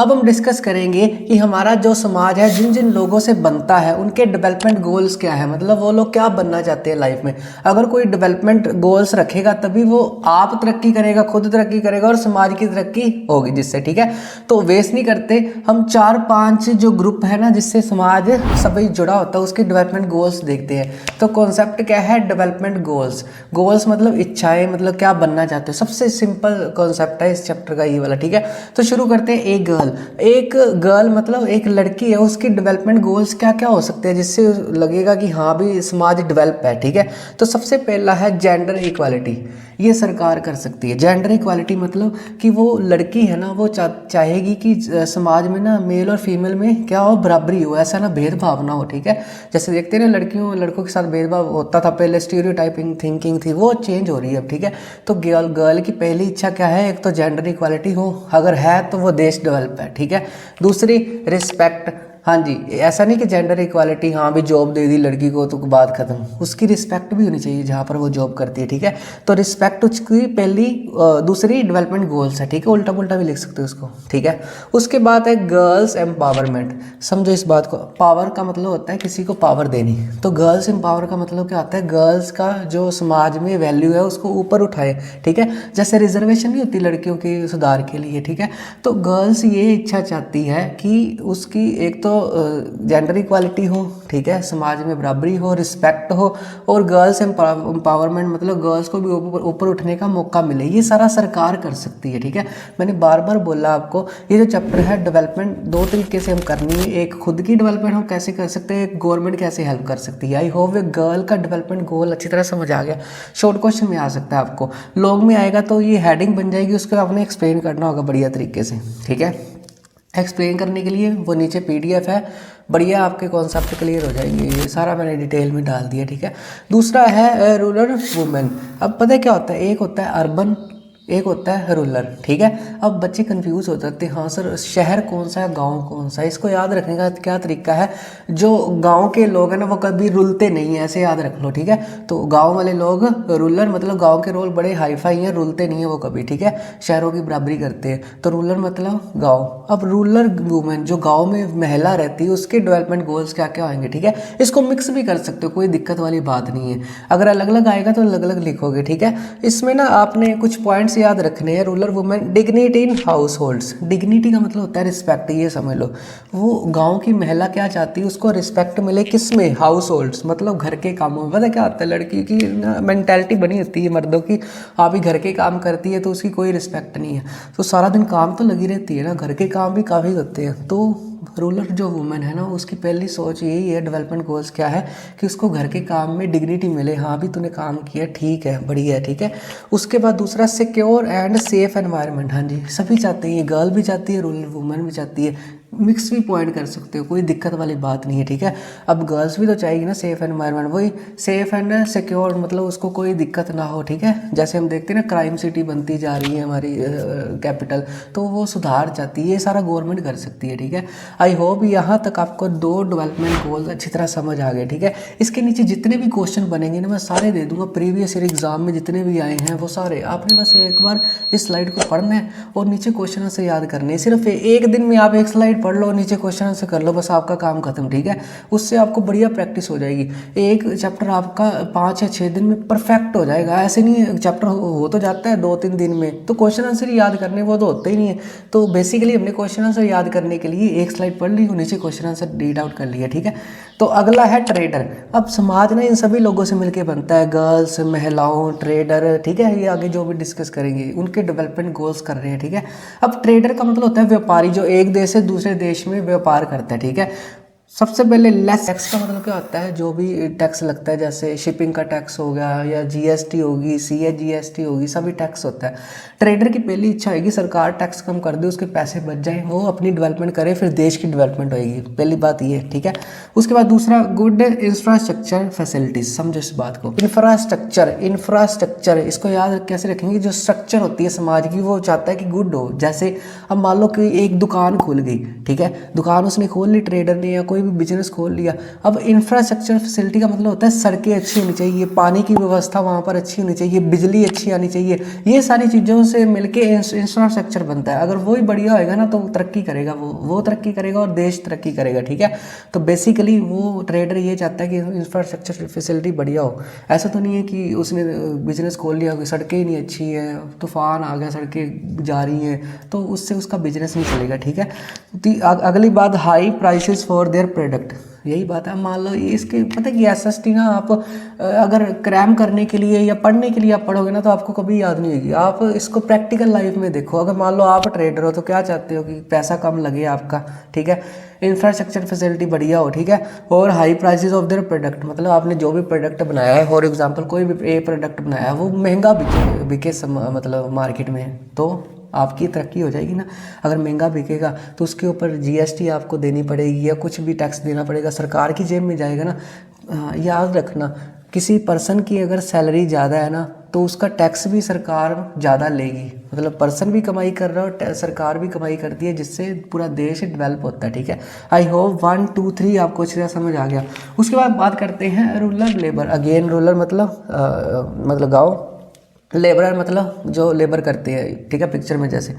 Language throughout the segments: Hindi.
अब हम डिस्कस करेंगे कि हमारा जो समाज है जिन जिन लोगों से बनता है उनके डेवलपमेंट गोल्स क्या है, मतलब वो लोग क्या बनना चाहते हैं लाइफ में। अगर कोई डेवलपमेंट गोल्स रखेगा तभी वो आप तरक्की करेगा, खुद तरक्की करेगा और समाज की तरक्की होगी जिससे, ठीक है। तो वेस्ट नहीं करते, हम 4-5 जो ग्रुप है ना जिससे समाज सभी जुड़ा होता है उसके डेवलपमेंट गोल्स देखते हैं। तो कॉन्सेप्ट क्या है, डेवलपमेंट गोल्स। गोल्स मतलब इच्छाएं, मतलब क्या बनना चाहते हो। सबसे सिंपल कॉन्सेप्ट है इस चैप्टर का ये वाला, ठीक है। तो शुरू करते हैं। एक गर्ल मतलब एक लड़की है, उसकी डेवलपमेंट गोल्स क्या क्या हो सकते हैं जिससे लगेगा कि हाँ भी समाज डेवलप है, ठीक है। तो सबसे पहला है जेंडर इक्वालिटी। ये सरकार कर सकती है। जेंडर इक्वालिटी मतलब कि वो लड़की है ना, वो चाहेगी कि समाज में ना मेल और फीमेल में क्या हो, बराबरी हो, ऐसा ना भेदभाव ना हो, ठीक है। जैसे देखते हैं ना लड़कियों लड़कों के साथ भेदभाव होता था पहले, स्टीरियोटाइपिंग थिंकिंग थी, वो चेंज हो रही है अब, ठीक है। तो गर्ल की पहली इच्छा क्या है, एक तो जेंडर इक्वालिटी हो, अगर है तो वो देश डेवलप है, ठीक है। दूसरी रिस्पेक्ट। हाँ जी, ऐसा नहीं कि जेंडर इक्वालिटी हाँ भी जॉब दे दी लड़की को तो बात खत्म, उसकी रिस्पेक्ट भी होनी चाहिए जहाँ पर वो जॉब करती है, ठीक है। तो रिस्पेक्ट उसकी पहली दूसरी डेवलपमेंट गोल्स है, ठीक है। उल्टा पुल्टा भी लिख सकते हो उसको, ठीक है। उसके बाद है गर्ल्स एम्पावरमेंट। समझो इस बात को, पावर का मतलब होता है किसी को पावर देनी। तो गर्ल्स एम्पावर का मतलब क्या होता है, गर्ल्स का जो समाज में वैल्यू है उसको ऊपर उठाए, ठीक है। जैसे रिजर्वेशन नहीं होती लड़कियों के सुधार के लिए, ठीक है। तो गर्ल्स ये इच्छा चाहती है कि उसकी एक तो जेंडर इक्वालिटी हो, ठीक है, समाज में बराबरी हो, रिस्पेक्ट हो, और गर्ल्स एम्पावरमेंट मतलब गर्ल्स को भी ऊपर उठने का मौका मिले। ये सारा सरकार कर सकती है, ठीक है। मैंने बार बार बोला आपको, ये जो चैप्टर है डेवलपमेंट दो तरीके से हम करनी है। एक खुद की डेवलपमेंट हम कैसे कर सकते हैं, एक गवर्नमेंट कैसे हेल्प कर सकती है। आई होप ये गर्ल का डेवलपमेंट गोल अच्छी तरह समझ आ गया। शॉर्ट क्वेश्चन में आ सकता है आपको, लॉन्ग में आएगा तो ये हेडिंग बन जाएगी, उसको आपने एक्सप्लेन करना होगा बढ़िया तरीके से, ठीक है। एक्सप्लेन करने के लिए वो नीचे पीडीएफ है, बढ़िया आपके कॉन्सेप्ट क्लियर हो जाएंगे। ये सारा मैंने डिटेल में डाल दिया, ठीक है। दूसरा है रूरल वुमेन। अब पता है क्या होता है, एक होता है अर्बन, एक होता है रूरल, ठीक है। अब बच्चे कंफ्यूज हो जाते हैं, हाँ सर शहर कौन सा है गांव कौन सा है। इसको याद रखने का क्या तरीका है, जो गांव के लोग हैं ना वो कभी रुलते नहीं है, ऐसे याद रख लो, ठीक है। तो गांव वाले लोग रूरल मतलब गांव के लोग बड़े हाई फाई हैं, रुलते नहीं है वो कभी, ठीक है, शहरों की बराबरी करते हैं। तो रूरल मतलब गाँव। अब रूरल वूमेन जो गाँव में महिला रहती है उसके डेवलपमेंट गोल्स क्या क्या होंगे, ठीक है। इसको मिक्स भी कर सकते हो, कोई दिक्कत वाली बात नहीं है। अगर अलग अलग आएगा तो अलग अलग लिखोगे, ठीक है। इसमें ना आपने कुछ पॉइंट्स याद रखने हैं। Rural women dignity in house holds. Dignity का मतलब होता है रिस्पेक्ट, ये समझ लो। वो गांव की महिला क्या चाहती है, उसको रिस्पेक्ट मिले किस में, हाउस होल्ड्स मतलब घर के कामों में। पता क्या होता है, लड़की की ना मेंटालिटी बनी होती है मर्दों की, हाँ भी घर के काम करती है तो उसकी कोई रिस्पेक्ट नहीं है। तो सारा दिन काम तो लगी रहती है ना, घर के काम भी काफ़ी होते हैं। तो रूरल जो वुमेन है ना उसकी पहली सोच यही है, डेवलपमेंट गोल्स क्या है कि उसको घर के काम में डिग्निटी मिले, हाँ भी तूने काम किया, ठीक है, बढ़िया है, ठीक है। उसके बाद दूसरा सिक्योर एंड सेफ एनवायरनमेंट। हाँ जी, सभी चाहते हैं, ये गर्ल भी चाहती है, रूरल वुमेन भी चाहती है। मिक्स भी पॉइंट कर सकते हो, कोई दिक्कत वाली बात नहीं है, ठीक है। अब गर्ल्स भी तो चाहेगी ना सेफ एनवायरनमेंट, वही सेफ एंड सिक्योर मतलब उसको कोई दिक्कत ना हो, ठीक है। जैसे हम देखते हैं ना क्राइम सिटी बनती जा रही है हमारी कैपिटल, तो वो सुधार चाहती है, ये सारा गवर्नमेंट कर सकती है, ठीक है। आई होप यहाँ तक आपको 2 डेवलपमेंट गोल्स अच्छी तरह समझ आ गए, ठीक है। इसके नीचे जितने भी क्वेश्चन बनेंगे ना मैं सारे दे दूंगा, प्रीवियस ईयर एग्जाम में जितने भी आए हैं वो सारे आपने बस एक बार इस स्लाइड को पढ़ना है और नीचे क्वेश्चन से याद करने हैं। सिर्फ एक दिन में आप एक स्लाइड पढ़ लो, नीचे क्वेश्चन आंसर कर लो, बस आपका काम खत्म, ठीक है। उससे आपको बढ़िया प्रैक्टिस हो जाएगी। एक चैप्टर आपका 5 या 6 दिन में परफेक्ट हो जाएगा। ऐसे नहीं चैप्टर हो तो जाता है 2-3 दिन में, तो क्वेश्चन आंसर याद करने वो तो होते ही नहीं है। तो बेसिकली हमने क्वेश्चन आंसर याद करने के लिए एक स्लाइड पढ़ ली और नीचे क्वेश्चन आंसर रीड आउट कर लिया, ठीक है। तो अगला है ट्रेडर। अब समाज ना इन सभी लोगों से मिलकर बनता है, गर्ल्स, महिलाओं, ट्रेडर, ठीक है। ये आगे जो भी डिस्कस करेंगे उनके डेवलपमेंट गोल्स कर रहे हैं, ठीक है। अब ट्रेडर का मतलब होता है व्यापारी, जो एक देश से दूसरे देश में व्यापार करता है, ठीक है। सबसे पहले लेस टैक्स का मतलब क्या होता है, जो भी टैक्स लगता है जैसे शिपिंग का टैक्स हो गया या जीएसटी होगी, सीजीएसटी होगी, सभी टैक्स होता है। ट्रेडर की पहली इच्छा होगी सरकार टैक्स कम कर दे, उसके पैसे बच जाए, वो अपनी डेवलपमेंट करे, फिर देश की डेवलपमेंट होगी, पहली बात ये, ठीक है। उसके बाद दूसरा गुड इंफ्रास्ट्रक्चर फैसिलिटीज। समझो इस बात को, इंफ्रास्ट्रक्चर इसको याद कैसे रखेंगे, जो स्ट्रक्चर होती है समाज की वो चाहता है कि गुड हो। जैसे अब मान लो कि एक दुकान खुल गई, ठीक है, दुकान उसने खोल ली ट्रेडर ने या कोई कोई भी बिजनेस खोल लिया। अब इंफ्रास्ट्रक्चर फैसिलिटी का मतलब होता है सड़कें अच्छी होनी चाहिए, पानी की व्यवस्था वहाँ पर अच्छी होनी चाहिए, बिजली अच्छी आनी चाहिए, ये सारी चीज़ों से मिलके इंफ्रास्ट्रक्चर बनता है। अगर वो ही बढ़िया होएगा ना तो तरक्की करेगा, वो तरक्की करेगा और देश तरक्की करेगा, ठीक है। तो बेसिकली वो ट्रेडर ये चाहता है कि इंफ्रास्ट्रक्चर फैसिलिटी बढ़िया हो। ऐसा तो नहीं है कि उसने बिजनेस खोल लिया कि सड़कें ही नहीं अच्छी है, तूफान आ गया, सड़कें जा रही हैं, तो उससे उसका बिजनेस नहीं चलेगा, ठीक है। अगली बात, high prices for their product, यही बात है। मान लो इसके पता है कि एसएसटी ना आप अगर क्रैम करने के लिए या पढ़ने के लिए आप पढ़ोगे ना तो आपको कभी याद नहीं होगी। आप इसको प्रैक्टिकल लाइफ में देखो। अगर मान लो आप ट्रेडर हो तो क्या चाहते हो कि पैसा कम लगे आपका, ठीक है, इंफ्रास्ट्रक्चर फैसिलिटी बढ़िया हो, ठीक है, और high prices of their product, मतलब आपने जो भी प्रोडक्ट बनाया है, फॉर एग्जांपल कोई भी ए प्रोडक्ट बनाया है वो महंगा बिके मतलब मार्केट में, तो आपकी तरक्की हो जाएगी ना। अगर महंगा बिकेगा तो उसके ऊपर जीएसटी आपको देनी पड़ेगी या कुछ भी टैक्स देना पड़ेगा, सरकार की जेब में जाएगा ना। याद रखना, किसी पर्सन की अगर सैलरी ज़्यादा है ना तो उसका टैक्स भी सरकार ज़्यादा लेगी, मतलब पर्सन भी कमाई कर रहा है और सरकार भी कमाई करती है, जिससे पूरा देश डेवलप होता है, ठीक है। आई होप 1 2 3 आपको अच्छी तरह समझ आ गया। उसके बाद बात करते हैं रूरल लेबर। अगेन रूरल मतलब गाँव, लेबरर मतलब जो लेबर करते हैं, ठीक है, पिक्चर में। जैसे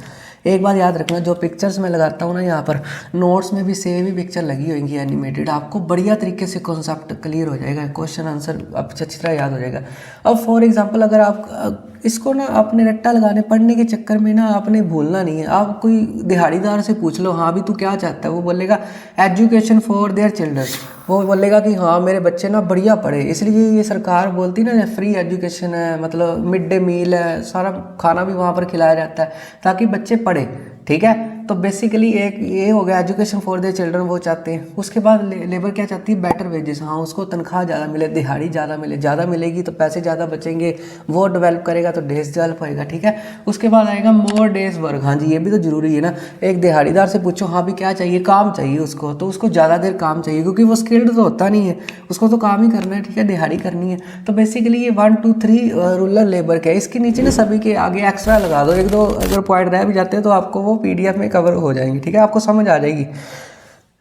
एक बात याद रखना, जो पिक्चर्स मैं लगाता हूँ ना यहाँ पर नोट्स में भी सेम ही पिक्चर लगी होगी एनिमेटेड, आपको बढ़िया तरीके से कॉन्सेप्ट क्लियर हो जाएगा, क्वेश्चन आंसर अच्छी तरह याद हो जाएगा। अब फॉर एग्जांपल अगर आप इसको ना आपने रट्टा लगाने पढ़ने के चक्कर में ना आपने भूलना नहीं है। आप कोई दिहाड़ीदार से पूछ लो, हाँ भी तू क्या चाहता है, वो बोलेगा एजुकेशन फॉर देयर चिल्ड्रन, वो बोलेगा कि हाँ मेरे बच्चे ना बढ़िया पढ़े, इसलिए ये सरकार बोलती ना फ्री एजुकेशन है, मतलब मिड डे मील है, सारा खाना भी वहाँ पर खिलाया जाता है ताकि बच्चे पढ़े, ठीक है। तो बेसिकली एक ये हो गया एजुकेशन फॉर देयर चिल्ड्रन, वो चाहते हैं। उसके बाद लेबर क्या चाहती है, बेटर वेजेस, हाँ उसको तनख्वाह ज़्यादा मिले, दिहाड़ी ज़्यादा मिले, ज़्यादा मिलेगी तो पैसे ज़्यादा बचेंगे, वो डेवलप करेगा तो देश डेवलप होएगा, ठीक है। उसके बाद आएगा मोर डेज वर्क, हाँ जी ये भी तो जरूरी है ना। एक दिहाड़ीदार से पूछो हाँ भी क्या चाहिए, काम चाहिए उसको, तो उसको ज़्यादा देर काम चाहिए क्योंकि वो स्किल्ड तो होता नहीं है, उसको तो काम ही करना है, ठीक है, दिहाड़ी करनी है। तो बेसिकली ये 1 2 3 रूरल लेबर का है। इसके नीचे ना सभी के आगे एक्स्ट्रा लगा दो, एक दो अगर पॉइंट रह भी जाते हैं तो आपको वो पीडीएफ में कवर हो जाएंगी, ठीक है, आपको समझ आ जाएगी।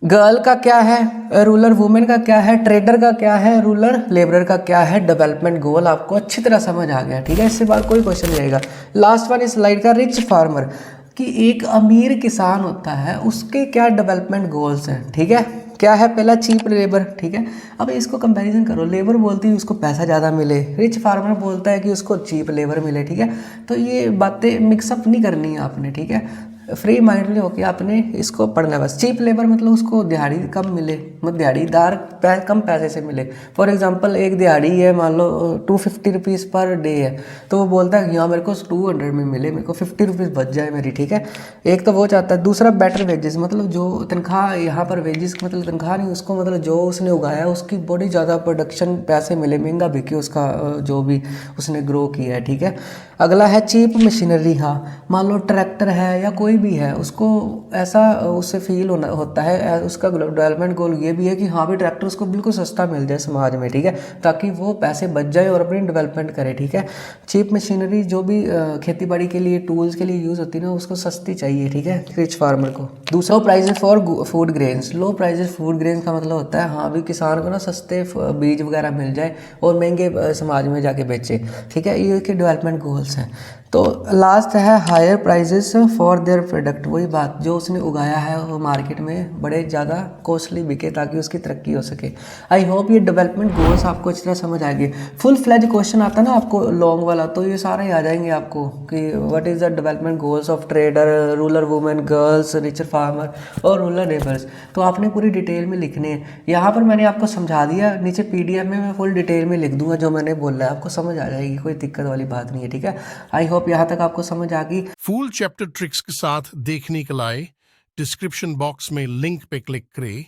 गर्ल का क्या है, रूरल वुमेन का क्या है, ट्रेडर का क्या है, रूरल लेबरर का क्या है, डेवलपमेंट गोल आपको अच्छी तरह समझ आ गया, ठीक है। इससे बाद कोई क्वेश्चन नहीं आएगा। लास्ट वन इस स्लाइड का, रिच फार्मर, कि एक अमीर किसान होता है उसके क्या डेवलपमेंट गोल्स हैं, ठीक है। क्या है, पहला चीप लेबर, ठीक है। अब इसको कंपैरिजन करो, लेबर बोलती है उसको पैसा ज़्यादा मिले, रिच फार्मर बोलता है कि उसको चीप लेबर मिले, ठीक है। तो ये बातें मिक्सअप नहीं करनी है आपने, ठीक है, फ्री माइंडली होके आपने इसको पढ़ना है बस। चीप लेबर मतलब उसको दिहाड़ी कम मिले, मतलब दिहाड़ीदार कम पैसे से मिले। फॉर एग्जांपल एक दिहाड़ी है मान लो 250 रुपीज़ पर डे है, तो वो बोलता है कि हाँ मेरे को 200 में मिले, मेरे को 50 रुपीज़ बच जाए मेरी, ठीक है। एक तो वो चाहता है। दूसरा बेटर वेजेस, मतलब जो तनख्वाह, यहाँ पर वेजेस मतलब तनख्वाह नहीं, उसको मतलब जो उसने उगाया उसकी बड़ी ज़्यादा प्रोडक्शन पैसे मिले, महंगा बिके उसका जो भी उसने ग्रो किया है, ठीक है। अगला है चीप मशीनरी, हाँ मान लो ट्रैक्टर है या कोई भी है, उसको ऐसा उससे फील होता है, उसका डेवलपमेंट गोल ये भी है कि हाँ भी ट्रैक्टर उसको बिल्कुल सस्ता मिल जाए समाज में, ठीक है, ताकि वो पैसे बच जाए और अपनी डेवलपमेंट करे, ठीक है। चीप मशीनरी जो भी खेती बाड़ी के लिए टूल्स के लिए यूज़ होती है ना, उसको सस्ती चाहिए, ठीक है, रिच फार्मर को। दूसरा prices for food grains, low prices food grains का मतलब होता है हाँ भी किसान को ना सस्ते बीज वगैरह मिल जाए और महंगे समाज में जाके बेचे, ठीक है, ये के डेवलपमेंट गोल्स हैं। तो लास्ट है higher prices for their product, वही बात जो उसने उगाया है वो मार्केट में बड़े ज़्यादा कॉस्टली बिके ताकि उसकी तरक्की हो सके। आई होप ये डेवलपमेंट गोल्स आपको अच्छी तरह समझ आ गए। फुल फ्लैज क्वेश्चन आता है ना आपको लॉन्ग वाला, तो ये सारे आ जाएंगे आपको कि what is the development goals of trader, rural women, girls, richer farmer और रूरल लेबर्स। तो आपने पूरी डिटेल में लिखने हैं। यहाँ पर मैंने आपको समझा दिया, नीचे पीडीएफ में मैं फुल डिटेल में लिख दूंगा जो मैंने बोला है, आपको समझ आ जाएगी, कोई दिक्कत वाली बात नहीं है, ठीक है। आई होप यहाँ तक आपको समझ आ गई। फुल चैप्टर ट्रिक्स के साथ देखने के लिए डिस्क्रिप्शन बॉक्स में लिंक पे क्लिक करें